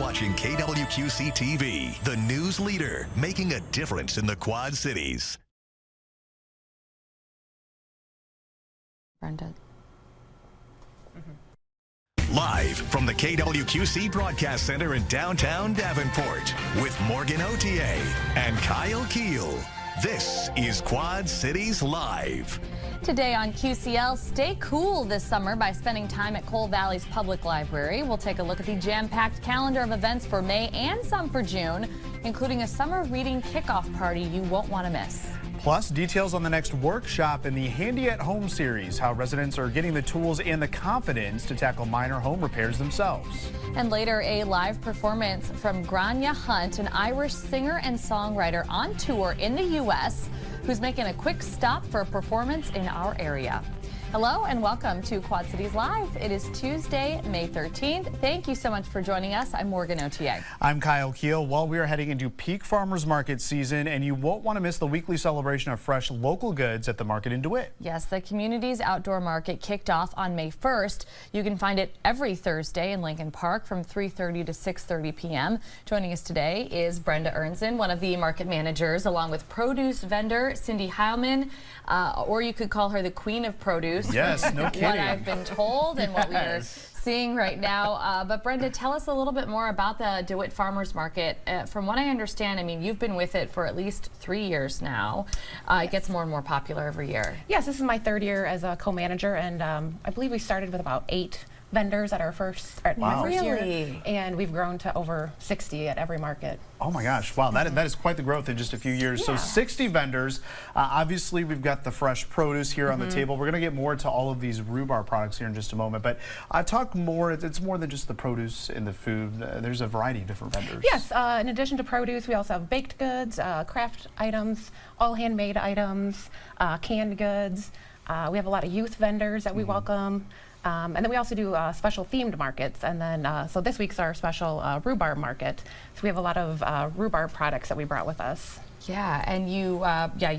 watching KWQC TV, the news leader, making a difference in the Quad Cities. Brenda. Live from the KWQC Broadcast Center in downtown Davenport with Morgan Otier and Kyle Keel. This is Quad Cities Live. Today on QCL, stay cool this summer by spending time at Coal Valley's Public Library. We'll take a look at the jam-packed calendar of events for May and some for June, including a summer reading kickoff party you won't want to miss. Plus, details on the next workshop in the Handy at Home series, how residents are getting the tools and the confidence to tackle minor home repairs themselves. And later, a live performance from Grania Hunt, an Irish singer and songwriter on tour in the U.S., who's making a quick stop for a performance in our area. Hello and welcome to Quad Cities Live. It is Tuesday, May 13th. Thank you so much for joining us. I'm Morgan Otier. I'm Kyle Keel. Well, we are heading into peak farmers market season, and you won't want to miss the weekly celebration of fresh local goods at the market in DeWitt. Yes, the community's outdoor market kicked off on May 1st. You can find it every Thursday in Lincoln Park from 3:30 to 6:30 p.m. Joining us today is Brenda Ernzen, one of the market managers, along with produce vendor Cindy Heilman, or you could call her the queen of produce. Yes, no kidding. What I've been told and what we are seeing right now. But Brenda, tell us a little bit more about the DeWitt Farmers Market. From what I understand, I mean, you've been with it for at least 3 years now. It gets more and more popular every year. Yes, this is my third year as a co-manager, and I believe we started with about 8 vendors at our first, my first year, and we've grown to over 60 at every market. Oh my gosh, wow, that is quite the growth in just a few years. Yeah. So 60 vendors. Obviously, we've got the fresh produce here on the table. We're going to get more to all of these rhubarb products here in just a moment, but talk more, it's more than just the produce and the food. There's a variety of different vendors. Yes, in addition to produce, we also have baked goods, craft items, all handmade items, canned goods. We have a lot of youth vendors that we welcome. And then we also do special themed markets, and then so this week's our special rhubarb market. So we have a lot of rhubarb products that we brought with us. Yeah, and you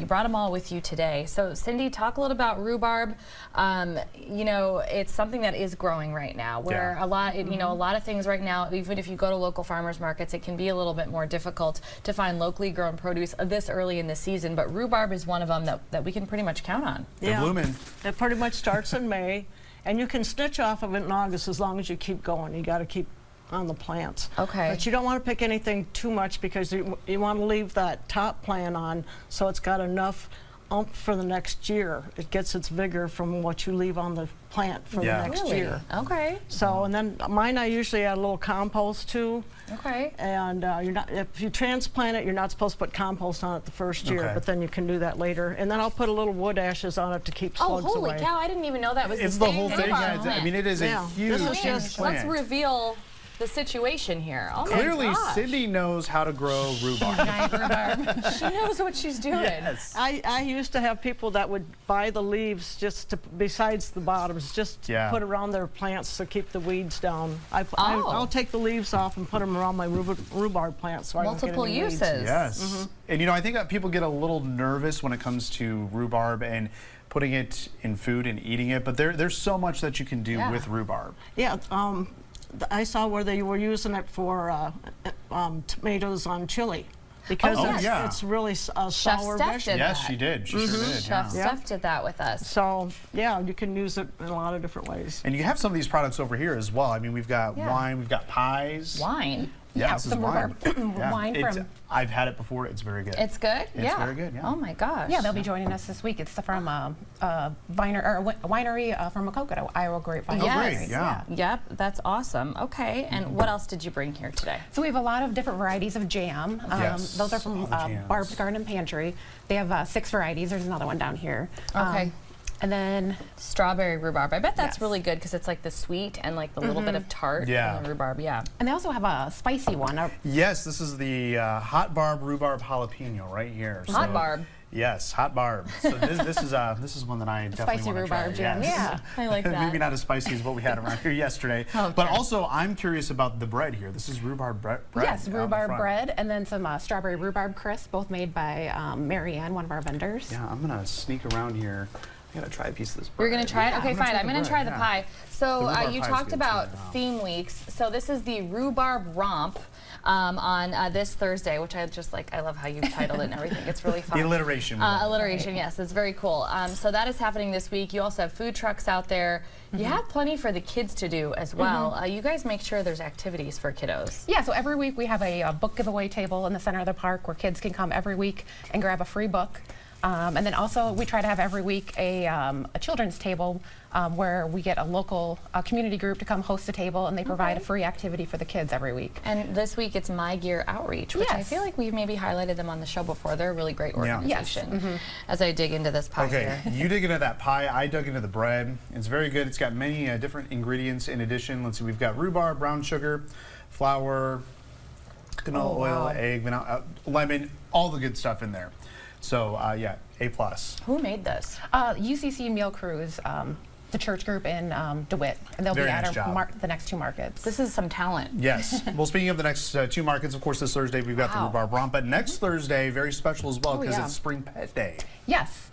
brought them all with you today. So Cindy, talk a little about rhubarb. You know, it's something that is growing right now. Where a lot, you know, a lot of things right now, even if you go to local farmers markets, it can be a little bit more difficult to find locally grown produce this early in the season. But rhubarb is one of them that we can pretty much count on. They're blooming. It pretty much starts in May. And you can snitch off of it in August as long as you keep going. You got to keep on the plants. Okay. But you don't want to pick anything too much because you want to leave that top plant on so it's got enough oomph for the next year. It gets its vigor from what you leave on the plant for the next year. Okay. So, and then mine I usually add a little compost too. Okay. And you're not, if you transplant it, you're not supposed to put compost on it the first year, but then you can do that later. And then I'll put a little wood ashes on it to keep slugs away. Oh, holy cow, I didn't even know that was It's the whole thing, guys. I mean, it is a huge plant. Let's reveal the situation here. Oh Clearly, my gosh. Cindy knows how to grow rhubarb. She knows what she's doing. Yes. I used to have people that would buy the leaves just to, besides the bottoms, just to put around their plants to keep the weeds down. I'll take the leaves off and put them around my rhubarb plants so Multiple I don't get any uses. weeds. Yes. And you know, I think that people get a little nervous when it comes to rhubarb and putting it in food and eating it, but there's so much that you can do with rhubarb. Yeah. I saw where they were using it for tomatoes on chili because it's really a sour vegetable. Yes, she did. She sure did. Chef Steph did that with us. So, yeah, you can use it in a lot of different ways. And you have some of these products over here as well. I mean, we've got wine, we've got pies. Wine. Yeah, this is wine. Wine from... I've had it before. It's very good. It's good? It's very good, Oh, my gosh. Yeah, they'll be joining us this week. It's from a winery from Maquoketa, Iowa Grapevine. Great, yeah. Yep, that's awesome. Okay, and what else did you bring here today? So we have a lot of different varieties of jam. Those are from Barb's Garden and Pantry. They have 6 varieties. There's another one down here. Okay. And then strawberry rhubarb. I bet that's really good because it's like the sweet and like the little bit of tart in the rhubarb. Yeah. And they also have a spicy one. Yes, this is the hot barb rhubarb jalapeno right here. Hot barb. Yes, hot barb. So this is one that I definitely want to try. Spicy rhubarb jam. Yes. Yeah, I like that. Maybe not as spicy as what we had around here yesterday. But also, I'm curious about the bread here. This is rhubarb bread. Yes, rhubarb bread, and then some strawberry rhubarb crisp, both made by Mary Ann, one of our vendors. Yeah, I'm gonna sneak around here. gonna try a piece of this. You're gonna try it? Okay, I'm gonna fine. try I'm the gonna bread, try the yeah. pie. So The rhubarb you pie's talked good, about too. theme weeks. So this is the Rhubarb Romp on this Thursday, which I love how you titled it and everything. It's really fun. The alliteration. Alliteration, yes, it's very cool. So that is happening this week. You also have food trucks out there. You have plenty for the kids to do as well. You guys make sure there's activities for kiddos. Yeah, so every week we have a book giveaway table in the center of the park where kids can come every week and grab a free book. And then also we try to have every week a children's table where we get a local community group to come host a table, and they provide a free activity for the kids every week. And this week it's My Gear Outreach, which I Yes. feel like we've maybe highlighted them on the show before. They're a really great Yeah. organization. As I dig into this pie Okay, here. you dig into that pie, I dug into the bread. It's very good. It's got many different ingredients in addition. Let's see, we've got rhubarb, brown sugar, flour, canola oil, egg, vanilla, lemon, all the good stuff in there. So yeah, A+. Who made this? UCC Meal Crews, the church group in DeWitt, and they'll Very be nice at job. the next 2 markets. This is some talent. Yes. Well, speaking of the next 2 markets, of course, this Thursday we've got the Wow. rhubarb romp, but next Thursday, very special as well because yeah. it's Spring Pet Day. Yes.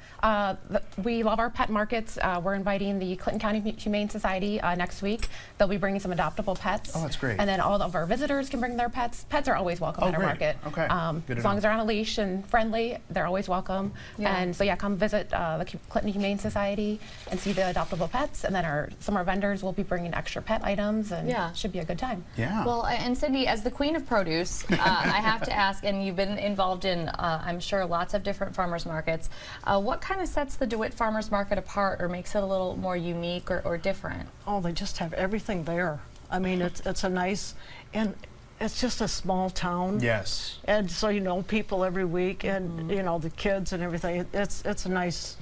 We love our pet markets. We're inviting the Clinton County Humane Society next week. They'll be bringing some adoptable pets. Oh, that's great. And then all of our visitors can bring their pets. Pets are always welcome Oh, at our great. market. Okay. Good to As long know. as they're on a leash and friendly, they're always welcome. Yeah. And so yeah, come visit the Clinton Humane Society and see the adoptable pets. And then some of our vendors will be bringing extra pet items, and Yeah. should be a good time. Yeah. Well, and Cindy, as the queen of produce, I have to ask, and you've been involved in, I'm sure, lots of different farmers markets. What kind of sets the DeWitt Farmers Market apart or makes it a little more unique or different? Oh, they just have everything there. I mean, it's a nice, and it's just a small town. Yes. And so you know people every week, and you know the kids and everything. It's a nice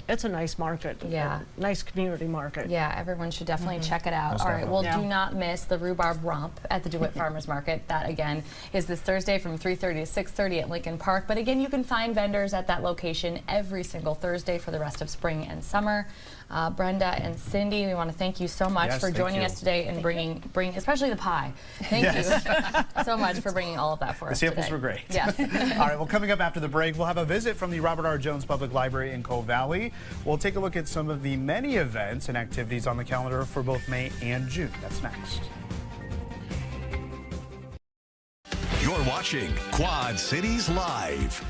market. Yeah. A nice community market. Yeah, everyone should definitely check it out. Most All right, well, definitely. do not miss the Rhubarb Romp at the DeWitt Farmers Market. That, again, is this Thursday from 3:30 to 6:30 at Lincoln Park. But again, you can find vendors at that location every single Thursday for the rest of spring and summer. Brenda and Cindy, we want to thank you so much Yes, for thank joining you. us today and bring especially the pie. Thank you so much for bringing all of that for The us samples today. were great. Yes. All right, well, coming up after the break, we'll have a visit from the Robert R. Jones Public Library in Cove Valley. We'll take a look at some of the many events and activities on the calendar for both May and June. That's next. You're watching Quad Cities Live.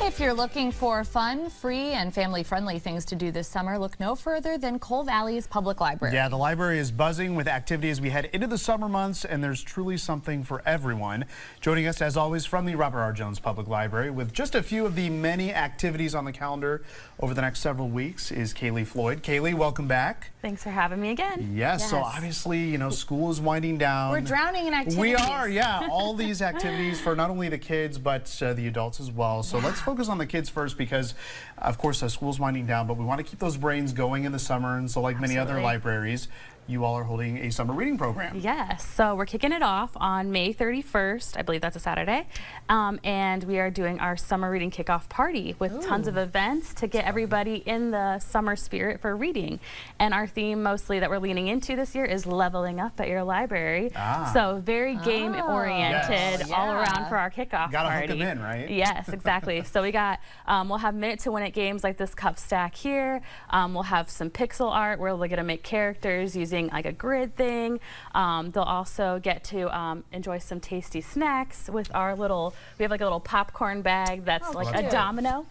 If you're looking for fun, free, and family-friendly things to do this summer, look no further than Cole Valley's Public Library. Yeah, the library is buzzing with activity as we head into the summer months, and there's truly something for everyone. Joining us, as always, from the Robert R. Jones Public Library with just a few of the many activities on the calendar over the next several weeks is Kaylee Floyd. Kaylee, welcome back. Thanks for having me again. Yes, so obviously, you know, school is winding down. We're drowning in activities. We are, yeah. All these activities for not only the kids, but the adults as well. So let's focus on the kids first because, of course, school's winding down, but we want to keep those brains going in the summer. And so like many other libraries, you all are holding a summer reading program. Yes, so we're kicking it off on May 31st. I believe that's a Saturday. And we are doing our summer reading kickoff party with tons of events to get everybody in the summer spirit for reading. And our theme mostly that we're leaning into this year is leveling up at your library. So very game oriented all around for our kickoff Gotta party. hook 'em in, right? Yes, exactly. So we got, we'll have minute to win it games like this cup stack here. We'll have some pixel art where we're gonna make characters using like a grid thing. They'll also get to enjoy some tasty snacks with our little, we have like a little popcorn bag that's like a domino.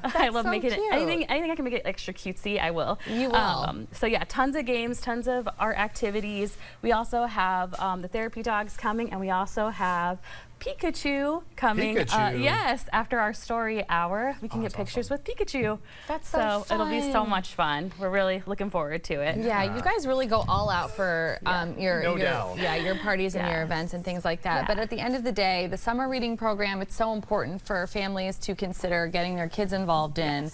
I love so making cute. it, anything I can make it extra cutesy, I will. You will. So yeah, tons of games, tons of art activities. We also have the therapy dogs coming, and we also have Pikachu coming. Pikachu. Yes, after our story hour, we can get pictures with Pikachu. That's so it'll be so fun. much fun. We're really looking forward to it. Yeah, you guys really go all out for your No doubt. your parties and your Yes. events and things like that. Yeah. But at the end of the day, the summer reading program, it's so important for families to consider getting their kids involved in.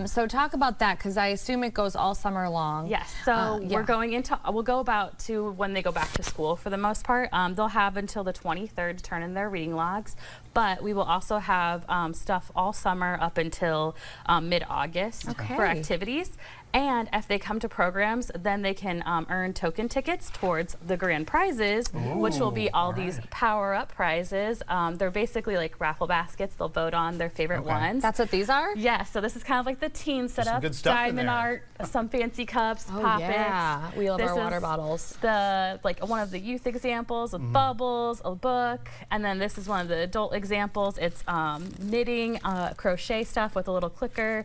So talk about that because I assume it goes all summer long. Yes, so yeah. we're going into, we'll go about to when they go back to school for the most part. They'll have until the 23rd to turn in their reading logs, but we will also have stuff all summer up until mid-August for Okay. activities. And if they come to programs, then they can earn token tickets towards the grand prizes, which will be all these power-up prizes. They're basically like raffle baskets. They'll vote on their favorite ones. That's what these are? Yeah, so this is kind of like the teen setup. good stuff in Diamond there. art, some fancy cups, Pop-Its. Yeah, we love This our water is bottles. The one of the youth examples with bubbles, a book, and then this is one of the adult examples. It's knitting, crochet stuff with a little clicker.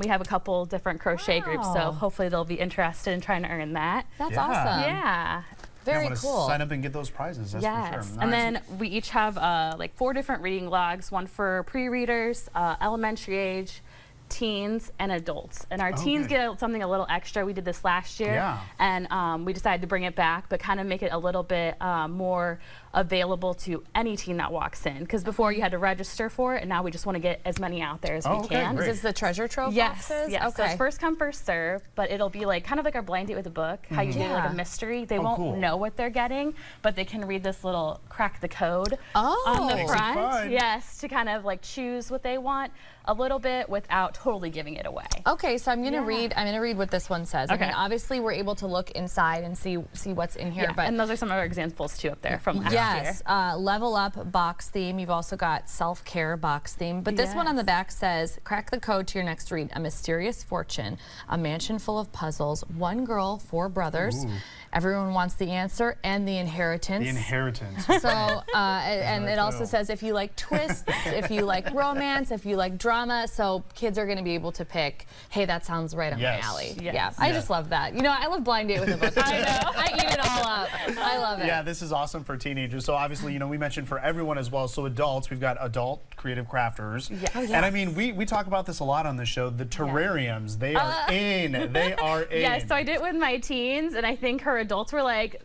We have a couple different crochet groups, so hopefully they'll be interested in trying to earn that. That's Yeah. awesome. Yeah. Very I want to cool. sign up and get those prizes. That's for sure. And Nice. then we each have like 4 different reading logs, one for pre-readers, elementary age, teens, and adults. And our teens get something a little extra. We did this last year, and we decided to bring it back, but kind of make it a little bit more available to any teen that walks in. Because before you had to register for it, and now we just want to get as many out there as we can. great. Is this the treasure trove Yes, boxes? yes. So Okay. it's first come, first serve, but it'll be like kind of like our blind date with a book, how you do like Yeah. a mystery. They Oh, won't cool. know what they're getting, but they can read this little crack the code Oh. on the Makes it front. fun. Yes, to kind of like choose what they want a little bit without totally giving it away. Okay, so I'm gonna Yeah. read. I'm gonna read what this one says. I Okay. mean, obviously we're able to look inside and see what's in here. Yeah, But and those are some of our examples too up there from last yes, year. level up box theme. You've also got self-care box theme. But this one on the Yes. back says, "Crack the code to your next read: a mysterious fortune, a mansion full of puzzles, one girl, 4 brothers. Everyone wants the answer and the inheritance." The inheritance. So, and it also too. says if you like twists, if you like romance, if you like drama, so kids are going to be able to pick, hey, that sounds right up Yes. my alley. Yes. Yeah, I Yeah. just love that. You know, I love Blind Date with a book. I know. I eat it all up. I love it. Yeah, this is awesome for teenagers. So obviously, you know, we mentioned for everyone as well. So adults, we've got adult creative crafters. Yes. Oh, And I mean, we talk about this a lot on the show. The terrariums, they are in. They are in. Yeah, so I did it with my teens, and I think her adults were like,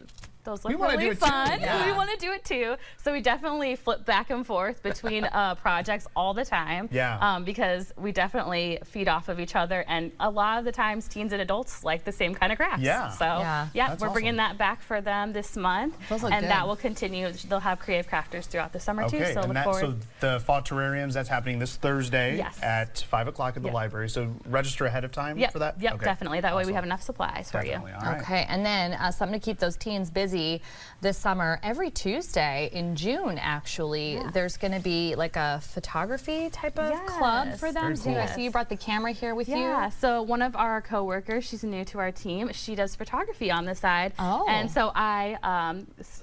those look We wanna do really it too. fun. Yeah. We want to do it too. So we definitely flip back and forth between projects all the time. Yeah. Because we definitely feed off of each other, and a lot of the times teens and adults like the same kind of crafts. Yeah. So Yeah. That's we're bringing awesome. that back for them this month, Those look and good. that will continue. They'll have creative crafters throughout the summer too. Okay, So and look that, forward. so the fall terrariums, that's happening this Thursday Yes. at 5 o'clock at the Yep. library. So register ahead of time Yep, for that? yep, Okay. definitely. That way we Awesome. have enough supplies for you. Definitely. All right. Okay, and then something to keep those teens busy this summer. Every Tuesday in June, actually, there's going to be like a photography type of club for them. Very So I cool. see you brought the camera here with Yeah, you. so one of our coworkers, she's new to our team. She does photography on the side. Oh. And so I,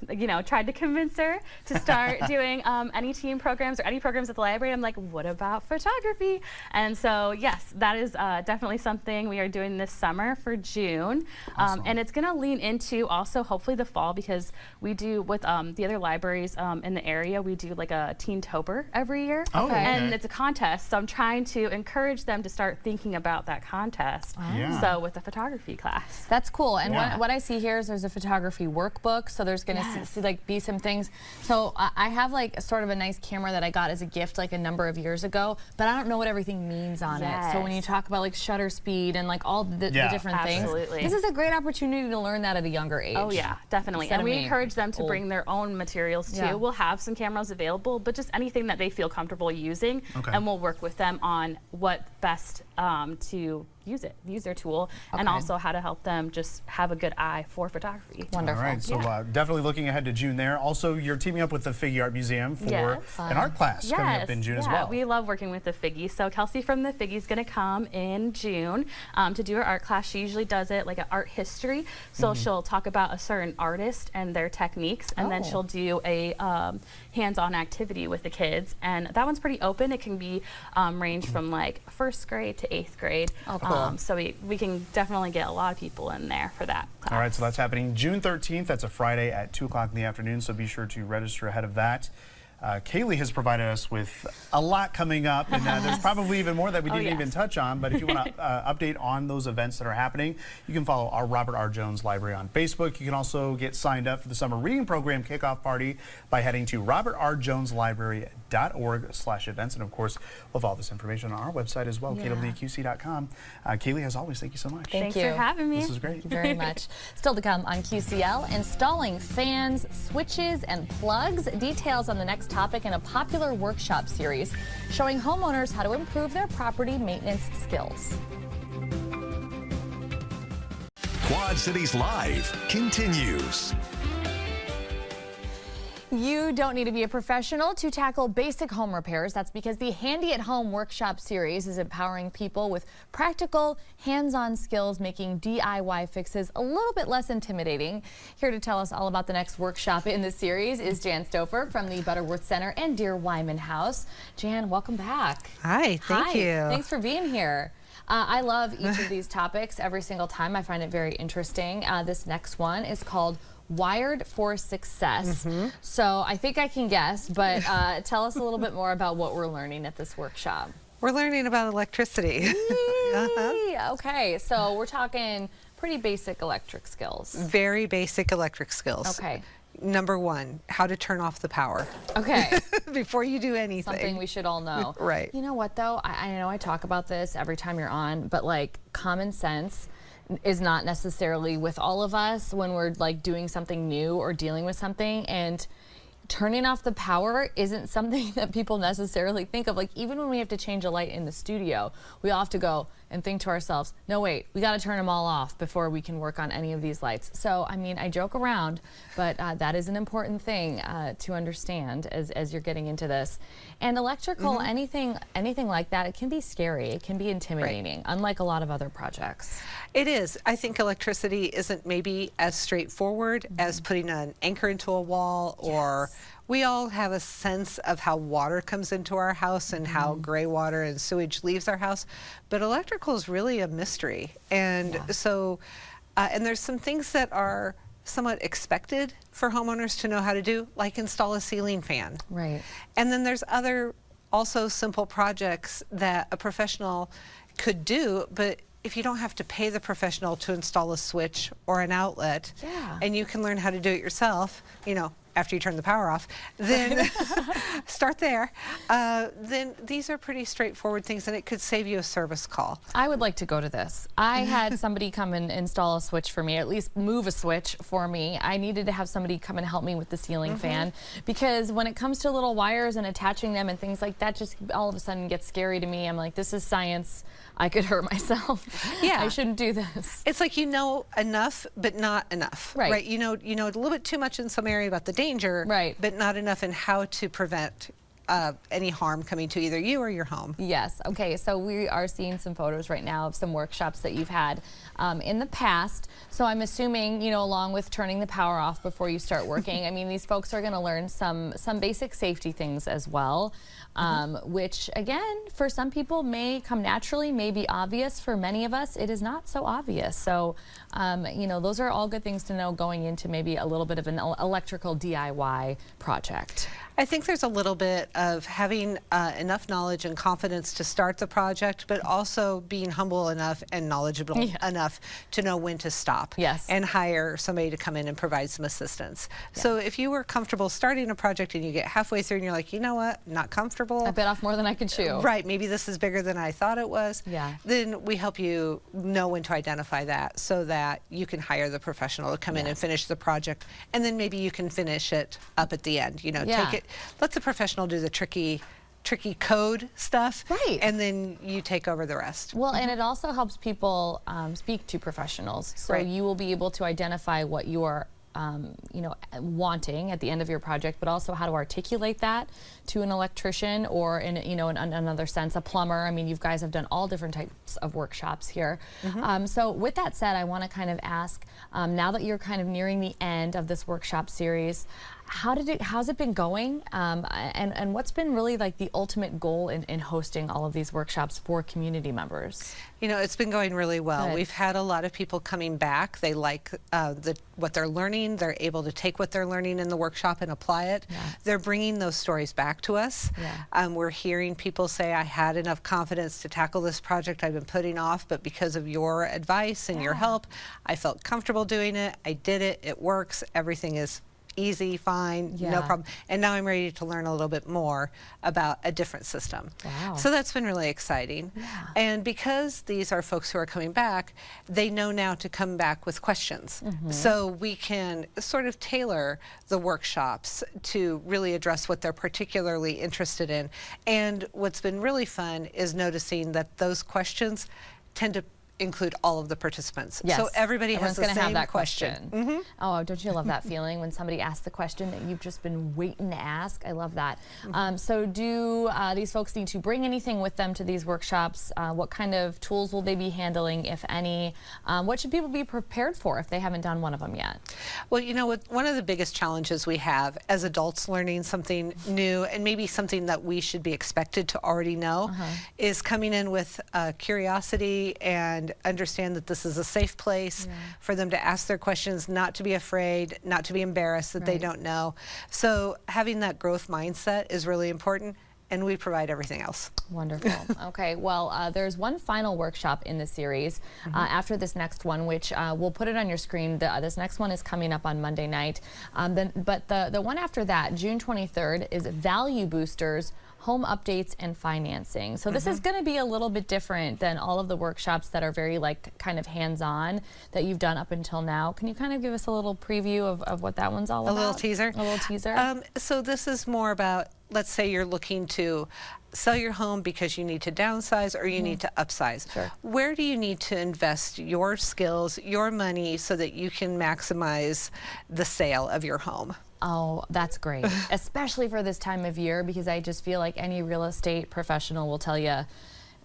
you know, tried to convince her to start doing any team programs or any programs at the library. I'm like, what about photography? And so, yes, that is definitely something we are doing this summer for June. And it's going to lean into also hopefully the fall, because we do with the other libraries in the area, we do like a Teen-tober every year. Oh, okay. And it's a contest, so I'm trying to encourage them to start thinking about that contest. Yeah. So with the photography class. That's cool. And Yeah. what I see here is there's a photography workbook. So there's going to Yes. like be some things. So I have like sort of a nice camera that I got as a gift like a number of years ago, but I don't know what everything means on it. So when you Yes. talk about like shutter speed and like all the Yeah. different Absolutely. things, this is a great opportunity to learn that at a younger age. Oh yeah, definitely. Instead And of we being encourage them to old. bring their own materials too. Yeah. We'll have some cameras available, but just anything that they feel comfortable using, Okay. and we'll work with them on what best to use their tool, and Okay. also how to help them just have a good eye for photography. Wonderful. All right, so Yeah. definitely looking ahead to June there. Also, you're teaming up with the Figgy Art Museum for Yes. an art class coming up in June as well. We love working with the Figgy. So Kelsey from the Figgy is going to come in June to do her art class. She usually does it like an art history. So she'll talk about a certain artist and their techniques, and then Oh. she'll do a hands-on activity with the kids. And that one's pretty open. It can be range from like 1st grade to 8th grade. Oh, cool. So we can definitely get a lot of people in there for that class. All right, so that's happening June 13th. That's a Friday at 2 o'clock in the afternoon, so be sure to register ahead of that. Kaylee has provided us with a lot coming up, and there's probably even more that we didn't yes. even touch on. But if you want to update on those events that are happening, you can follow our Robert R. Jones Library on Facebook. You can also get signed up for the Summer Reading Program Kickoff Party by heading to robertrjoneslibrary.org/events. And of course, we'll have all this information on our website as well, kwqc.com. Kaylee, as always, thank you so much. Thank Thanks you. for having me. This is great. Thank you very much. Still to come on QCL, installing fans, switches, and plugs. Details on the next topic in a popular workshop series showing homeowners how to improve their property maintenance skills. Quad Cities Live continues. You don't need to be a professional to tackle basic home repairs. That's because the Handy at Home Workshop Series is empowering people with practical, hands-on skills, making DIY fixes a little bit less intimidating. Here to tell us all about the next workshop in this series is Jan Stouffer from the Butterworth Center and Dear Wyman House. Jan, welcome back. Hi, thank you. Thanks for being here. I love each of these topics every single time. I find it very interesting. This next one is called Wired for Success. So I think I can guess, but tell us a little bit more about what we're learning at this workshop. We're learning about electricity. Okay, so we're talking pretty basic electric skills. Very basic electric skills. Okay. Number one, how to turn off the power. Okay. Before you do anything. Something we should all know. Right. You know what though? I know I talk about this every time you're on, but like common sense is not necessarily with all of us when we're like doing something new or dealing with something, and turning off the power isn't something that people necessarily think of. Like even when we have to change a light in the studio, we all have to go and think to ourselves, no wait, we got to turn them all off before we can work on any of these lights. So I mean, I joke around, but that is an important thing to understand as you're getting into this. And electrical, anything like that, it can be scary, it can be intimidating, unlike a lot of other projects. It is. I think electricity isn't maybe as straightforward as putting an anchor into a wall, or we all have a sense of how water comes into our house and how gray water and sewage leaves our house, but electrical is really a mystery. And so, and there's some things that are somewhat expected for homeowners to know how to do, like install a ceiling fan. Right. And then there's other also simple projects that a professional could do, but if you don't have to pay the professional to install a switch or an outlet, and you can learn how to do it yourself, you know, after you turn the power off, then start there. Then these are pretty straightforward things, and it could save you a service call. I would like to go to this. I had somebody come and install a switch for me, at least move a switch for me. I needed to have somebody come and help me with the ceiling fan, because when it comes to little wires and attaching them and things like that, just all of a sudden gets scary to me. I'm like, this is science. I could hurt myself. Yeah. I shouldn't do this. It's like you know enough, but not enough. Right. You know a little bit too much in some area about the danger, but not enough in how to prevent any harm coming to either you or your home. Yes. Okay. So we are seeing some photos right now of some workshops that you've had in the past. So I'm assuming, you know, along with turning the power off before you start working, I mean, these folks are going to learn some basic safety things as well, which again, for some people may come naturally, may be obvious. For many of us, it is not so obvious. So, you know, those are all good things to know going into maybe a little bit of an electrical DIY project. I think there's a little bit of having enough knowledge and confidence to start the project, but also being humble enough and knowledgeable enough to know when to stop and hire somebody to come in and provide some assistance. So if you were comfortable starting a project and you get halfway through and you're like, you know what, not comfortable. I bit off more than I could chew. Right, maybe this is bigger than I thought it was. Then we help you know when to identify that so that you can hire the professional to come in and finish the project, and then maybe you can finish it up at the end. You know, take it. Let the professional do the tricky code stuff, and then you take over the rest. Well, and it also helps people speak to professionals, so you will be able to identify what you are you know, wanting at the end of your project, but also how to articulate that to an electrician, or in, you know, in another sense, a plumber. I mean, you guys have done all different types of workshops here. So with that said, I want to kind of ask, now that you're kind of nearing the end of this workshop series, how's it been going? And what's been really like the ultimate goal in hosting all of these workshops for community members? You know, it's been going really well. We've had a lot of people coming back. They like what they're learning. They're able to take what they're learning in the workshop and apply it. They're bringing those stories back to us. We're hearing people say, I had enough confidence to tackle this project I've been putting off, but because of your advice and your help, I felt comfortable doing it. I did it. It works. Everything is easy, fine, no problem. And now I'm ready to learn a little bit more about a different system. So that's been really exciting. And because these are folks who are coming back, they know now to come back with questions. So we can sort of tailor the workshops to really address what they're particularly interested in. And what's been really fun is noticing that those questions tend to include all of the participants. Yes. So everybody has the gonna same have that question. Oh, don't you love that feeling when somebody asks the question that you've just been waiting to ask? I love that. So do these folks need to bring anything with them to these workshops? What kind of tools will they be handling, if any? What should people be prepared for if they haven't done one of them yet? Well, you know, one of the biggest challenges we have as adults learning something new, and maybe something that we should be expected to already know, is coming in with curiosity and understand that this is a safe place for them to ask their questions, not to be afraid, not to be embarrassed that they don't know. So having that growth mindset is really important, and we provide everything else. Wonderful. Okay, well, there's one final workshop in the series after this next one, which we'll put it on your screen. This next one is coming up on Monday night. But the one after that, June 23rd, is Value Boosters, Home Updates and Financing. So this is going to be a little bit different than all of the workshops that are very kind of hands-on that you've done up until now. Can you kind of give us a little preview of what that one's all about? A little teaser? A little teaser. So this is more about, let's say you're looking to sell your home because you need to downsize or you need to upsize. Sure. Where do you need to invest your skills, your money, so that you can maximize the sale of your home? Oh, that's great, especially for this time of year, because I just feel like any real estate professional will tell you,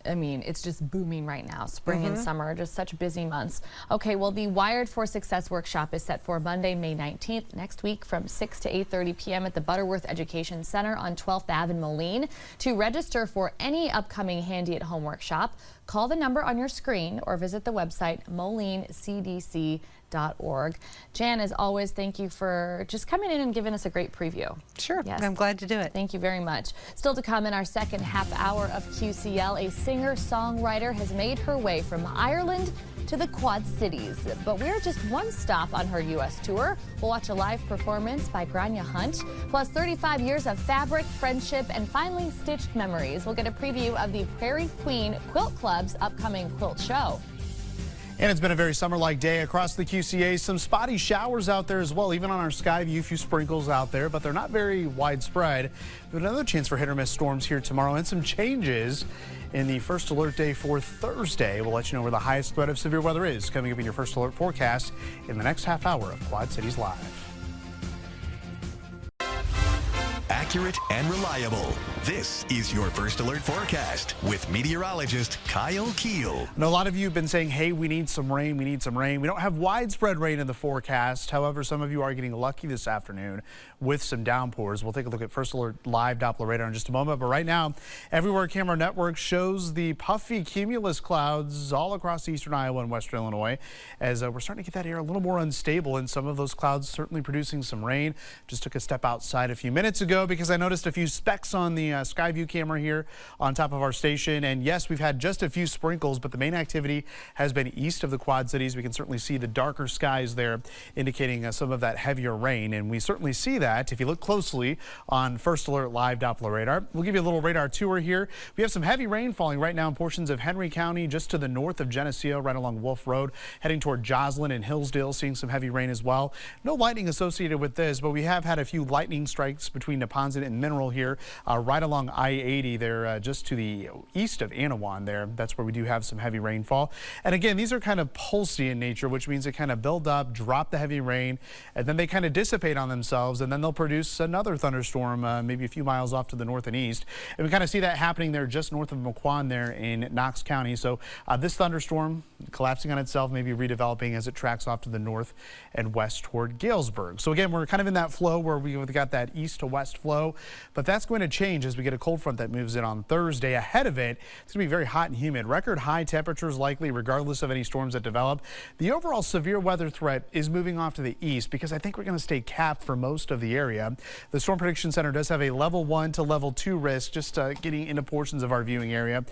I mean, it's just booming right now. Spring and summer are just such busy months. Okay, well, the Wired for Success workshop is set for Monday, May 19th, next week from 6 to 8:30 p.m. at the Butterworth Education Center on 12th Ave in Moline. To register for any upcoming Handy at Home workshop, call the number on your screen or visit the website molinecdc.org. Jan, as always, thank you for just coming in and giving us a great preview. Sure, Yes. I'm glad to do it. Thank you very much. Still to come in our second half hour of QCL, a singer-songwriter has made her way from Ireland to the Quad Cities, but we're just one stop on her U.S. tour. We'll watch a live performance by Grania Hunt, plus 35 years of fabric, friendship, and finely stitched memories. We'll get a preview of the Prairie Queen Quilt Club's upcoming quilt show. And it's been a very summer-like day across the QCA. Some spotty showers out there as well, even on our Skyview, a few sprinkles out there, but they're not very widespread. But another chance for hit or miss storms here tomorrow, and some changes in the first alert day for Thursday. We'll let you know where the highest threat of severe weather is coming up in your first alert forecast in the next half hour of Quad Cities Live. Accurate and reliable. This is your First Alert forecast with meteorologist Kyle Keel. Now, a lot of you have been saying, hey, we need some rain, we need some rain. We don't have widespread rain in the forecast. However, some of you are getting lucky this afternoon with some downpours. We'll take a look at First Alert live Doppler radar in just a moment. But right now, Everywhere Camera Network shows the puffy cumulus clouds all across eastern Iowa and western Illinois, as we're starting to get that air a little more unstable, and some of those clouds certainly producing some rain. Just took a step outside a few minutes ago because I noticed a few specks on the Skyview camera here on top of our station. And yes, we've had just a few sprinkles, but the main activity has been east of the Quad Cities. We can certainly see the darker skies there, indicating some of that heavier rain. And we certainly see that if you look closely on First Alert live Doppler radar. We'll give you a little radar tour here. We have some heavy rain falling right now in portions of Henry County, just to the north of Geneseo, right along Wolf Road, heading toward Joslyn and Hillsdale, seeing some heavy rain as well. No lightning associated with this, but we have had a few lightning strikes between Neponset and Mineral here, right along I-80 there, just to the east of Anawan there. That's where we do have some heavy rainfall. And again, these are kind of pulsy in nature, which means they kind of build up, drop the heavy rain, and then they kind of dissipate on themselves, and then they'll produce another thunderstorm maybe a few miles off to the north and east. And we kind of see that happening there just north of Mequon there in Knox County. So this thunderstorm collapsing on itself, maybe redeveloping as it tracks off to the north and west toward Galesburg. So again, we're kind of in that flow where we've got that east to west flow, but that's going to change as we get a cold front that moves in on Thursday. Ahead of it, it's going to be very hot and humid. Record high temperatures likely regardless of any storms that develop. The overall severe weather threat is moving off to the east because I think we're going to stay capped for most of the area. The Storm Prediction Center does have a level 1 to level 2 risk, just getting into portions of our viewing area.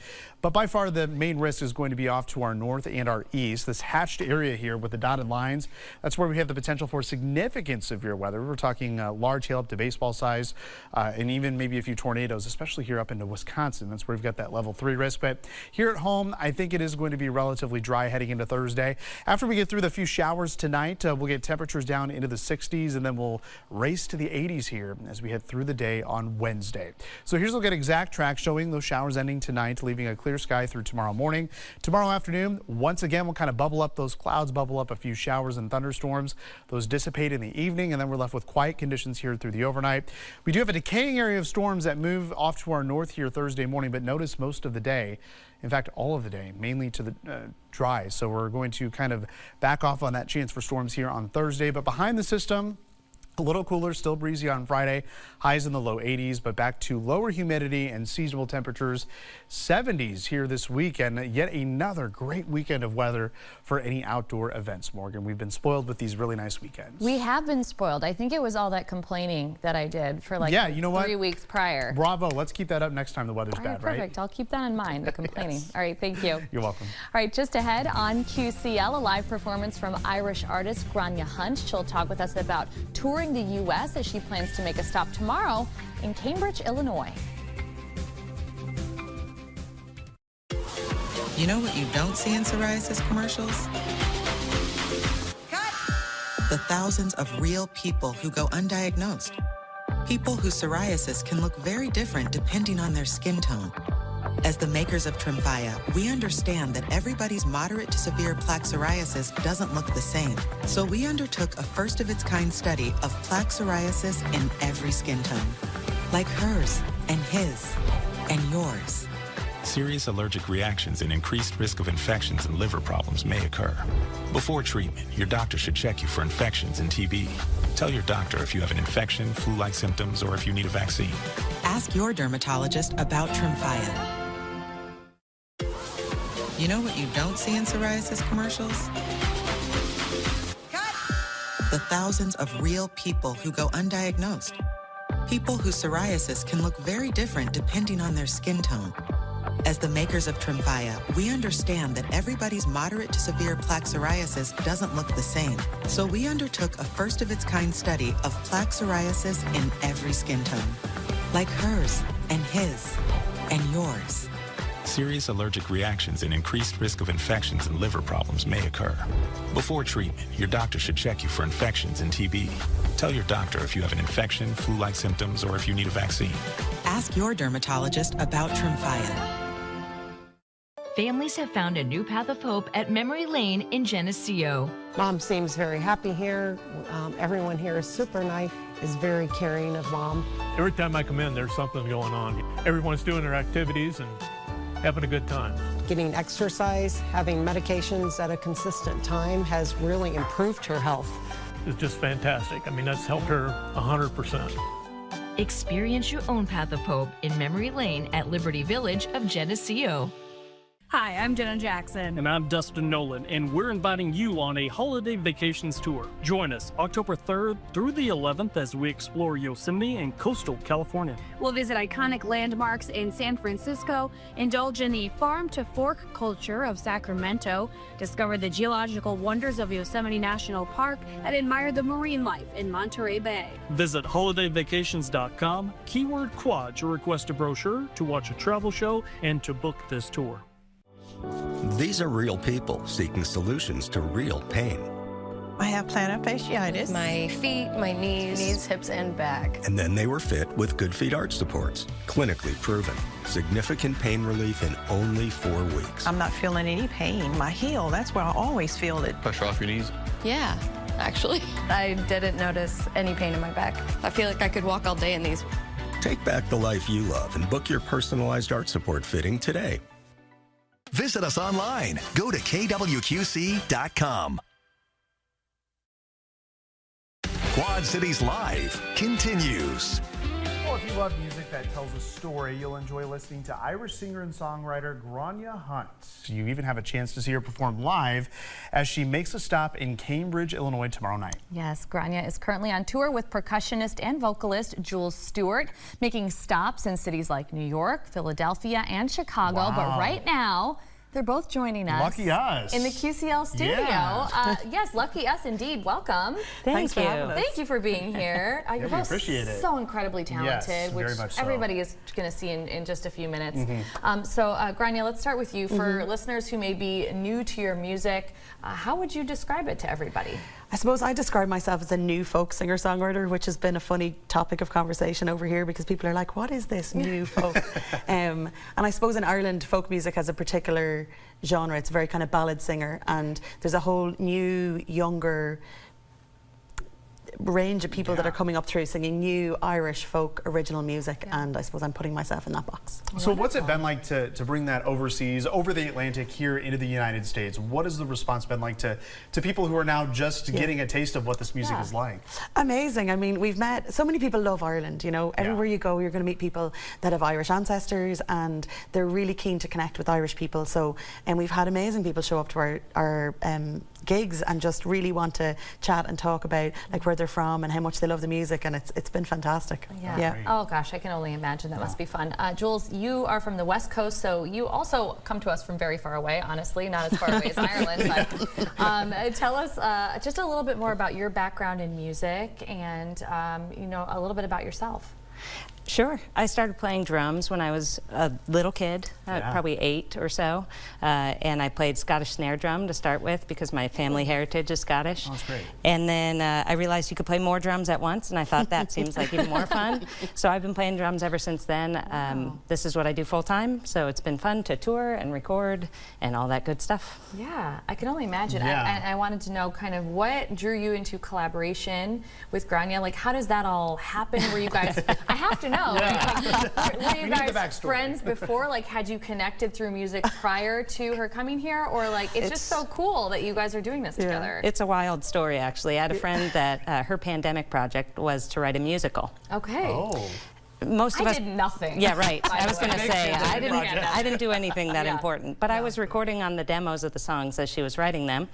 But by far the main risk is going to be off to our north and our east. This hatched area here with the dotted lines, that's where we have the potential for significant severe weather. We're talking large hail up to baseball size and even maybe a few tornadoes, especially here up into Wisconsin. That's where we've got that level 3 risk. But here at home, I think it is going to be relatively dry heading into Thursday. After we get through the few showers tonight, we'll get temperatures down into the 60s, and then we'll race to the 80s here as we head through the day on Wednesday. So here's a look at exact track showing those showers ending tonight, leaving a clear sky through tomorrow morning. Tomorrow afternoon, once again, we'll kind of bubble up those clouds, bubble up a few showers and thunderstorms. Those dissipate in the evening, and then we're left with quiet conditions here through the overnight. We do have a decaying area of storms that move off to our north here Thursday morning, but notice most of the day, in fact, all of the day, mainly to the dry. So we're going to kind of back off on that chance for storms here on Thursday. But behind the system, a little cooler, still breezy on Friday, highs in the low 80s, but back to lower humidity and seasonable temperatures, 70s here this weekend. Yet another great weekend of weather for any outdoor events, Morgan. We've been spoiled with these really nice weekends. We have been spoiled. I think it was all that complaining that I did for like 3 weeks prior. Bravo. Let's keep that up next time the weather's bad, right? Perfect. I'll keep that in mind, the complaining. Yes. All right, thank you. You're welcome. All right, just ahead on QCL, a live performance from Irish artist Grania Hunt. She'll talk with us about touring the U.S. as she plans to make a stop tomorrow in Cambridge, Illinois. You know what you don't see in psoriasis commercials? Cut! The thousands of real people who go undiagnosed. People whose psoriasis can look very different depending on their skin tone. As the makers of Tremfya, we understand that everybody's moderate to severe plaque psoriasis doesn't look the same. So we undertook a first-of-its-kind study of plaque psoriasis in every skin tone. Like hers, and his, and yours. Serious allergic reactions and increased risk of infections and liver problems may occur. Before treatment, your doctor should check you for infections and TB. Tell your doctor if you have an infection, flu-like symptoms, or if you need a vaccine. Ask your dermatologist about Tremfya. You know what you don't see in psoriasis commercials? Cut! The thousands of real people who go undiagnosed. People whose psoriasis can look very different depending on their skin tone. As the makers of Tremfya, we understand that everybody's moderate to severe plaque psoriasis doesn't look the same. So we undertook a first-of-its-kind study of plaque psoriasis in every skin tone. Like hers, and his, and yours. Serious allergic reactions and increased risk of infections and liver problems may occur. Before treatment, your doctor should check you for infections and TB. Tell your doctor if you have an infection, flu-like symptoms, or if you need a vaccine. Ask your dermatologist about Tremfya. Families have found a new path of hope at Memory Lane in Geneseo. Mom seems very happy here. Everyone here is super nice, is very caring of Mom. Every time I come in, there's something going on. Everyone's doing their activities and having a good time. Getting exercise, having medications at a consistent time has really improved her health. It's just fantastic. I mean, that's helped her 100%. Experience your own path of hope in Memory Lane at Liberty Village of Geneseo. Hi, I'm Jenna Jackson. And I'm Dustin Nolan, and we're inviting you on a holiday vacations tour. Join us October 3rd through the 11th as we explore Yosemite and coastal California. We'll visit iconic landmarks in San Francisco, indulge in the farm-to-fork culture of Sacramento, discover the geological wonders of Yosemite National Park, and admire the marine life in Monterey Bay. Visit holidayvacations.com, keyword quad to request a brochure, to watch a travel show, and to book this tour. These are real people seeking solutions to real pain. I have plantar fasciitis. My feet, my knees, hips, and back. And then they were fit with Good Feet arch supports. Clinically proven. Significant pain relief in only 4 weeks. I'm not feeling any pain. My heel, that's where I always feel it. Pressure off your knees? Yeah, actually. I didn't notice any pain in my back. I feel like I could walk all day in these. Take back the life you love and book your personalized arch support fitting today. Visit us online. Go to kwqc.com. Quad Cities Live continues. Well, if you love music that tells a story, you'll enjoy listening to Irish singer and songwriter Grania Hunt. You even have a chance to see her perform live as she makes a stop in Cambridge, Illinois tomorrow night. Yes, Grania is currently on tour with percussionist and vocalist Jules Stewart, making stops in cities like New York, Philadelphia, and Chicago. Wow. But right now, They're both joining us. Lucky us. In the QCL studio. Yeah. Yes, lucky us indeed. Welcome. Thank you. Thank you for being here. You're we both appreciate it. so incredibly talented, Yes, which very much so. everybody is going to see in just a few minutes. So, Grania, let's start with you. For listeners who may be new to your music, how would you describe it to everybody? I suppose I describe myself as a new folk singer-songwriter, which has been a funny topic of conversation over here because people are like, what is this new folk? And I suppose in Ireland, folk music has a particular genre. It's a very kind of ballad singer, and there's a whole new, younger range of people that are coming up through singing new Irish folk original music, and I suppose I'm putting myself in that box. So what's it been like to bring that overseas, over the Atlantic, here into the United States? What has the response been like to people who are now just getting a taste of what this music is like? Amazing. I mean, we've met, so many people love Ireland, you know, everywhere you go you're going to meet people that have Irish ancestors, and they're really keen to connect with Irish people. So, and we've had amazing people show up to our gigs and just really want to chat and talk about like where they're from and how much they love the music, and it's been fantastic. Yeah. Oh gosh, I can only imagine. That must be fun. Jules, you are from the West Coast, so you also come to us from very far away, honestly, not as far away as Ireland. But tell us just a little bit more about your background in music and you know, a little bit about yourself. Sure. I started playing drums when I was a little kid, probably 8 or so, and I played Scottish snare drum to start with because my family heritage is Scottish. Oh, that's great. And then I realized you could play more drums at once, and I thought that seems like even more fun. So I've been playing drums ever since then. This is what I do full time, so it's been fun to tour and record and all that good stuff. Yeah, I can only imagine. Yeah. I wanted to know kind of what drew you into collaboration with Grania. Like, how does that all happen? Were you guys, I have to know. Were you guys friends before? Like, had you connected through music prior to her coming here? Or like, it's just so cool that you guys are doing this together. It's a wild story, actually. I had a friend that her pandemic project was to write a musical. Okay. Oh. Most of us did nothing. Yeah, right. I was going to say I I didn't do anything that important, but I was recording on the demos of the songs as she was writing them,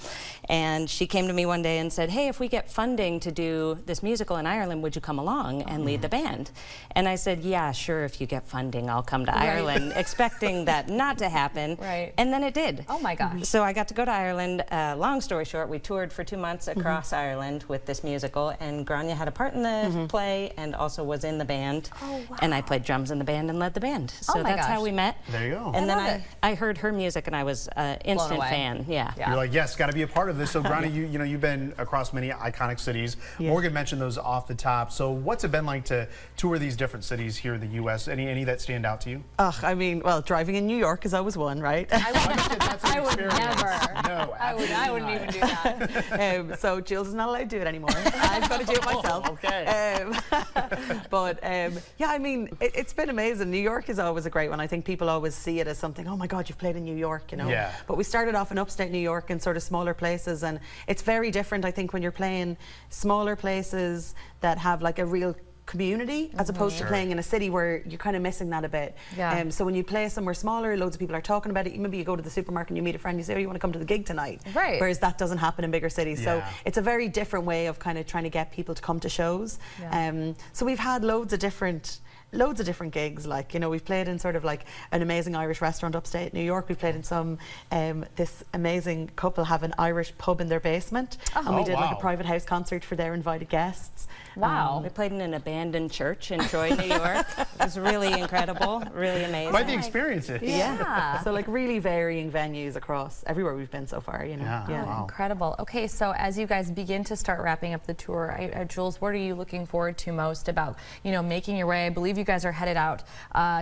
and she came to me one day and said, "Hey, if we get funding to do this musical in Ireland, would you come along and lead the band?" And I said, "Yeah, sure. If you get funding, I'll come to Ireland," expecting that not to happen. Right. And then it did. Oh my gosh. So I got to go to Ireland. Long story short, we toured for 2 months across Ireland with this musical, and Grania had a part in the play and also was in the band. Oh, wow. And I played drums in the band and led the band. So that's how we met. There you go. And then I heard her music and I was an instant fan. Yeah. You're like, yes, got to be a part of this. So Grania, you know, you've been across many iconic cities. Morgan mentioned those off the top. So what's it been like to tour these different cities here in the U.S.? Any that stand out to you? I mean, well, driving in New York is always one, right? I would never. No, I wouldn't even do that. So Jules is not allowed to do it anymore. I've got to do it myself. Okay. But yeah, I mean, it's been amazing. New York is always a great one. I think people always see it as something, oh my God, you've played in New York, you know. Yeah. But we started off in upstate New York in sort of smaller places, and it's very different, I think, when you're playing smaller places that have like a real community as opposed to playing in a city where you're kind of missing that a bit. Yeah. So when you play somewhere smaller, loads of people are talking about it. Maybe you go to the supermarket and you meet a friend, you say, oh, you want to come to the gig tonight? Right. Whereas that doesn't happen in bigger cities. So it's a very different way of kind of trying to get people to come to shows. So we've had loads of different gigs, like, you know, we've played in sort of like an amazing Irish restaurant upstate New York. We've played in some, this amazing couple have an Irish pub in their basement, and we did like a private house concert for their invited guests. Wow. We played in an abandoned church in Troy, New York. It was really incredible, really amazing. Quite the experience. Yeah. So like really varying venues across everywhere we've been so far, you know. Wow. Incredible. Okay, so as you guys begin to start wrapping up the tour, Jules, what are you looking forward to most about, you know, making your way? I believe you guys are headed out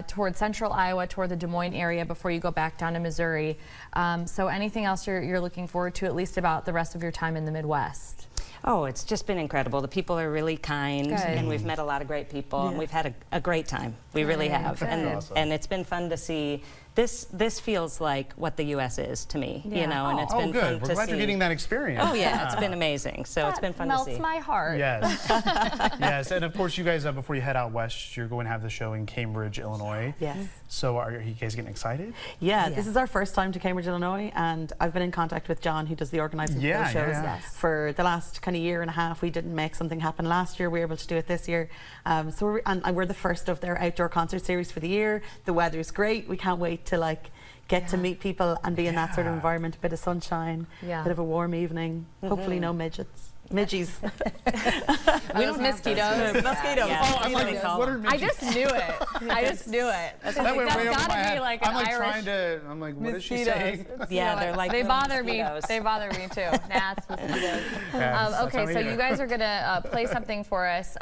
toward central Iowa, toward the Des Moines area before you go back down to Missouri. So anything else you're looking forward to, at least about the rest of your time in the Midwest? Oh, it's just been incredible. The people are really kind, and we've met a lot of great people, and we've had a great time. We really have, and it's been fun to see. This feels like what the U.S. is to me, you know, and it's been fun to see. We're glad you're getting that experience. Oh yeah, it's been amazing. So it's been fun to see. Melts my heart. Yes. Yes, and of course you guys, before you head out west, you're going to have the show in Cambridge, Illinois. Yes. So are you guys getting excited? Yeah, this is our first time to Cambridge, Illinois, and I've been in contact with John, who does the organising for the shows. For the last kind of year and a half. We didn't make something happen last year. We were able to do it this year. So we're the first of their outdoor concert series for the year. The weather's great. We can't wait wait to like get to meet people and be in that sort of environment. A bit of sunshine, bit of a warm evening. Hopefully no midgets. Midgies. We don't mosquitoes. Mosquitoes. Yeah. I'm like, what are midgies? I just knew it. I just knew it. That went way over my head. Like I'm like Irish trying to. I'm like, what is she saying? Yeah, they're like they bother mosquitoes. me. They bother me too. Gnats, mosquitoes. Yeah, Okay, so you guys are gonna play something for us.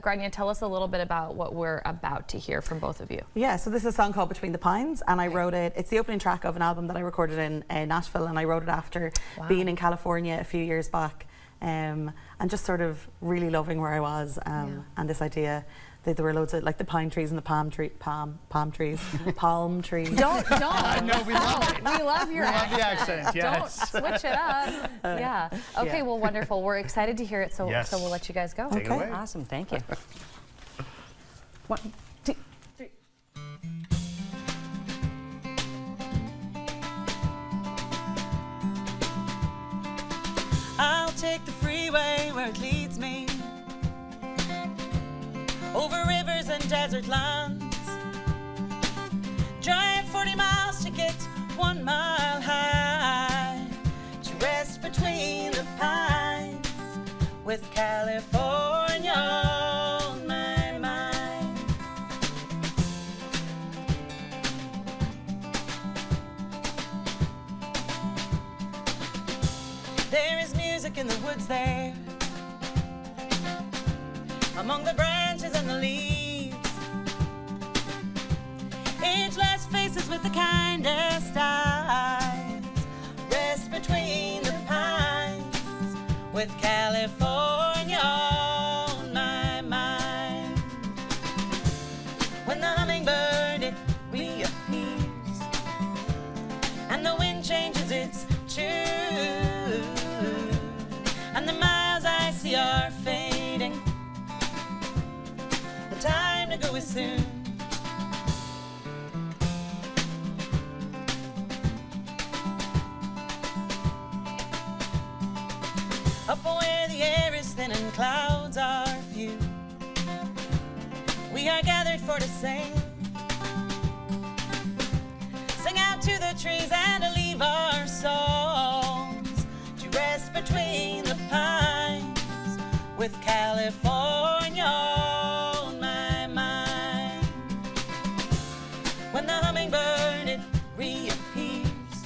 Grania, tell us a little bit about what we're about to hear from both of you. Yeah, so this is a song called Between the Pines, and I wrote it. It's the opening track of an album that I recorded in Nashville, and I wrote it after being in California a few years back. And just sort of really loving where I was, and this idea that there were loads of like the pine trees and the palm trees. Don't. I know, we love it. We love your accent. Yes. Don't switch it up. Yeah. Okay. Well, wonderful. We're excited to hear it. So we'll let you guys go. Take it away. Awesome. Thank you. 1, 2, 3. I'll take the freeway where it leads me, over rivers and desert lands. Drive 40 miles to get 1 mile high, to rest between the pines, with California on my mind. There is music in the woods there, among the branches and the leaves. Ageless faces with the kindest eyes, rest between the pines, with California on my mind. When the hummingbird it reappears, and the wind changes its tune, and the miles I see are fading, the time to go is soon. Up where the air is thin and clouds are few, we are gathered for to sing out to the trees and to leave our songs, to rest between the pines, with California on my mind. When the hummingbird it reappears,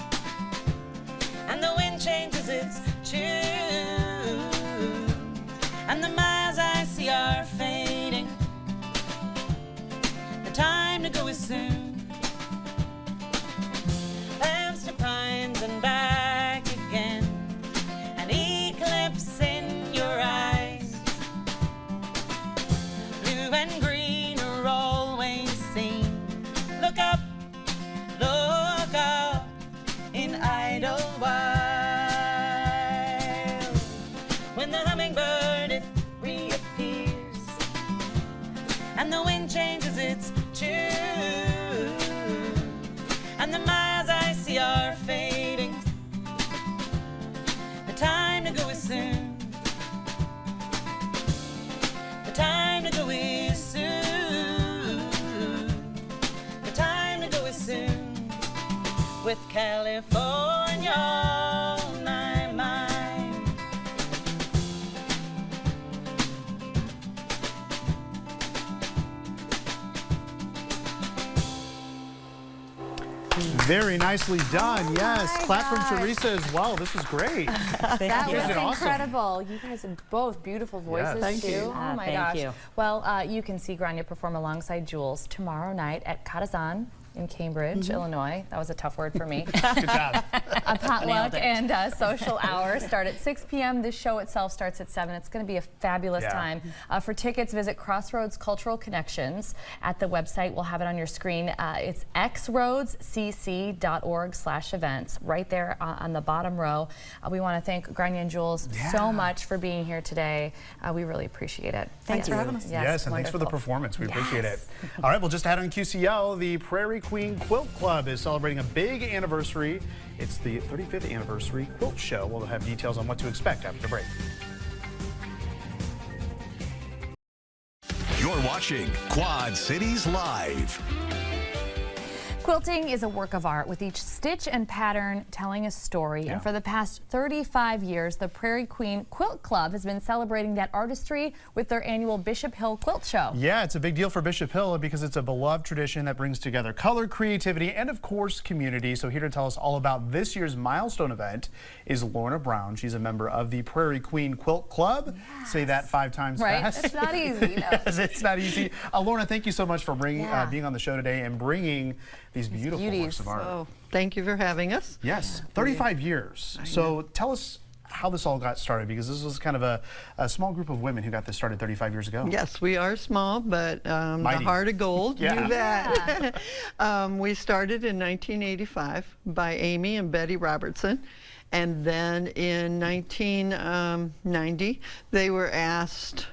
and the wind changes its tune, and the miles I see are fading, the time to go is soon. Past the pines and back again, an eclipse in your eyes. Blue and green are always seen. Look up in Idlewild. When the hummingbird it reappears, and the wind changes its tune, and the miles I see are fading, the time to go is soon. The time to go is soon. The time to go is soon, with California on my mind. Very nicely done. Yes. Clap from Teresa as well. This was great. That was awesome. incredible. You guys have both beautiful voices Thank too. you. Oh my thank gosh. you. Well, you can see Grania perform alongside Jules tomorrow night at Katazan in Cambridge, Illinois. That was a tough word for me. Good job. A potluck and social hour start at 6 p.m. This show itself starts at 7. It's going to be a fabulous time. For tickets, visit Crossroads Cultural Connections at the website. We'll have it on your screen. It's xroadscc.org/events, right there on the bottom row. We want to thank Grania and Jules so much for being here today. We really appreciate it. Thanks for having us. Yes, and thanks for the performance. We appreciate it. All right, well, just ahead on QCL, the Prairie Queen Quilt Club is celebrating a big anniversary. It's the 35th anniversary quilt show. We'll have details on what to expect after the break. You're watching Quad Cities Live. Quilting is a work of art with each stitch and pattern telling a story. Yeah. And for the past 35 years, the Prairie Queen Quilt Club has been celebrating that artistry with their annual Bishop Hill Quilt Show. Yeah, it's a big deal for Bishop Hill because it's a beloved tradition that brings together color, creativity, and of course, community. So here to tell us all about this year's milestone event is Lorna Brown. She's a member of the Prairie Queen Quilt Club. Yes. Say that 5 times fast. It's not easy. No. Yes, it's not easy. Lorna, thank you so much for being on the show today and bringing these beautiful works of art. Oh, thank you for having us. Yes, 35 years. So tell us how this all got started, because this was kind of a small group of women who got this started 35 years ago. Yes, we are small, but the heart of gold, you bet. We started in 1985 by Amy and Betty Robertson. And then in 1990, they were asked,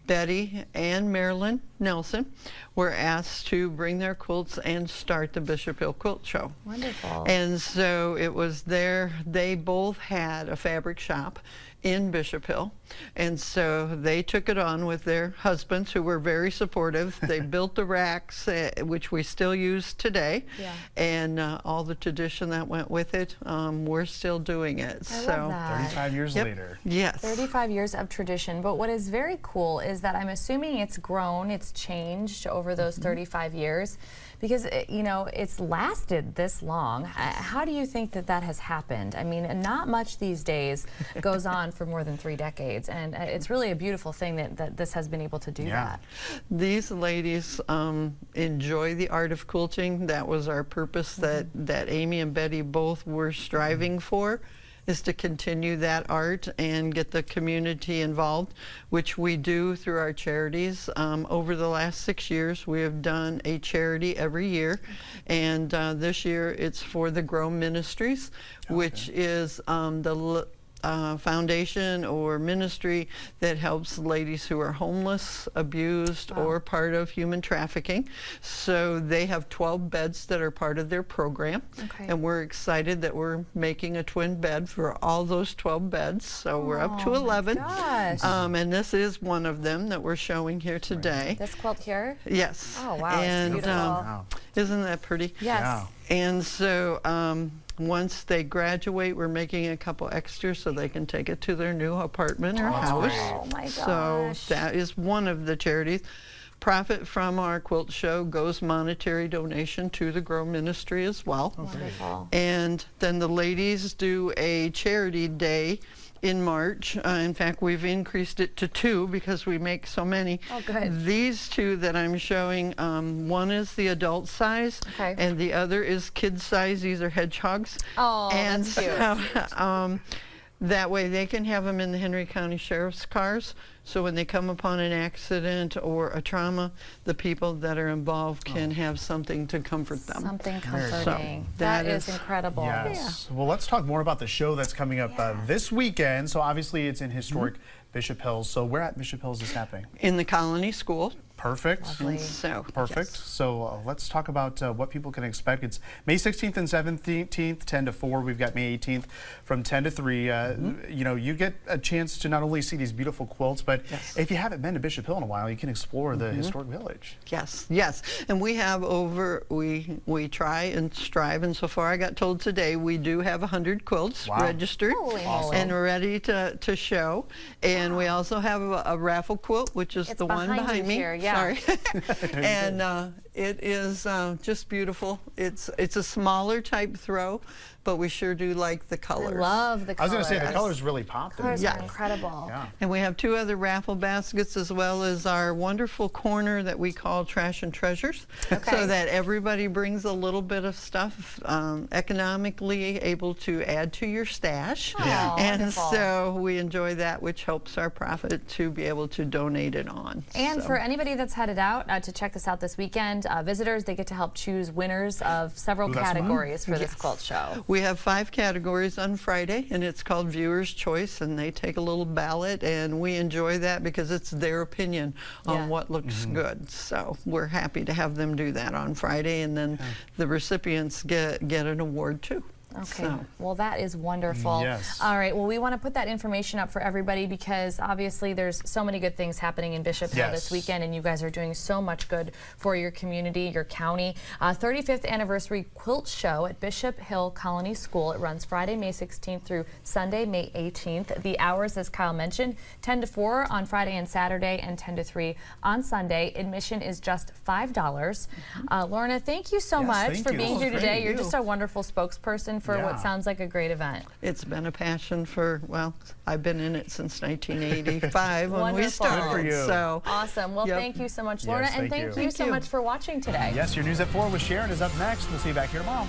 Betty and Marilyn Nelson were asked to bring their quilts and start the Bishop Hill Quilt Show. Wonderful. And so it was there, they both had a fabric shop in Bishop Hill. And so they took it on with their husbands, who were very supportive. They built the racks, which we still use today. Yeah. And all the tradition that went with it, we're still doing it. I love that. 35 years later. Yes. 35 years of tradition. But what is very cool is that I'm assuming it's grown, it's changed over those 35 years, because you know, it's lasted this long. How do you think that that has happened? I mean, not much these days goes on for more than 3 decades, and it's really a beautiful thing that this has been able to do that. These ladies enjoy the art of quilting. That was our purpose that Amy and Betty both were striving for, is to continue that art and get the community involved, which we do through our charities. Over the last 6 years, we have done a charity every year, and this year it's for the Grow Ministries, which is the foundation or ministry that helps ladies who are homeless, abused, or part of human trafficking. So they have 12 beds that are part of their program, and we're excited that we're making a twin bed for all those 12 beds. So we're up to 11, and this is one of them that we're showing here today. This quilt here? Yes. Oh wow, and it's beautiful. Isn't that pretty? Yes. Yeah. And so once they graduate, we're making a couple extras so they can take it to their new apartment or house. Oh my gosh. So that is one of the charities. Profit from our quilt show goes monetary donation to the Grow Ministry as well. Wonderful. And then the ladies do a charity day in March. In fact, we've increased it to 2 because we make so many. Oh, good. These 2 that I'm showing, one is the adult size, and the other is kid size. These are hedgehogs. Oh, and that's cute. so, that way they can have them in the Henry County Sheriff's cars. So when they come upon an accident or a trauma, the people that are involved can have something to comfort them. Something comforting. So that is incredible. Yes. Well, let's talk more about the show that's coming up this weekend. So obviously it's in historic Bishop Hills. So where at Bishop Hills is this happening? In the Colony School. Perfect. So perfect. Yes. So let's talk about what people can expect. It's May 16th and 17th, 10 to 4. We've got May 18th from 10 to 3. You know, you get a chance to not only see these beautiful quilts, but if you haven't been to Bishop Hill in a while, you can explore the historic village. Yes, yes. And we have we try and strive, and so far I got told today we do have 100 quilts registered and ready to show. And we also have a raffle quilt, which is the one behind me. Here, Sorry. And it is just beautiful. It's a smaller type throw, but we sure do like the colors. I love the colors. I was going to say, the colors really pop. The colors are incredible. Yeah. And we have 2 other raffle baskets, as well as our wonderful corner that we call Trash and Treasures, so that everybody brings a little bit of stuff, economically able to add to your stash. And wonderful. so we enjoy that, which helps our profit to be able to donate it on. And for anybody that's headed out to check this out this weekend, visitors, they get to help choose winners of several categories for this quilt show. We have 5 categories on Friday, and it's called Viewer's Choice, and they take a little ballot, and we enjoy that because it's their opinion on what looks good. So we're happy to have them do that on Friday, and then the recipients get an award too. Okay, well that is wonderful. Yes. All right, well we want to put that information up for everybody because obviously there's so many good things happening in Bishop Hill this weekend, and you guys are doing so much good for your community, your county. 35th anniversary quilt show at Bishop Hill Colony School. It runs Friday, May 16th through Sunday, May 18th. The hours, as Kyle mentioned, 10 to 4 on Friday and Saturday and 10 to 3 on Sunday. Admission is just $5. Lorna, thank you so much for being here today. You're just a wonderful spokesperson for what sounds like a great event. It's been a passion for, well, I've been in it since 1985 when we started. Good for you. So awesome. Well, thank you so much, Lorna, and thank you so much for watching today. Yes, your News at 4 with Sharon is up next. We'll see you back here tomorrow.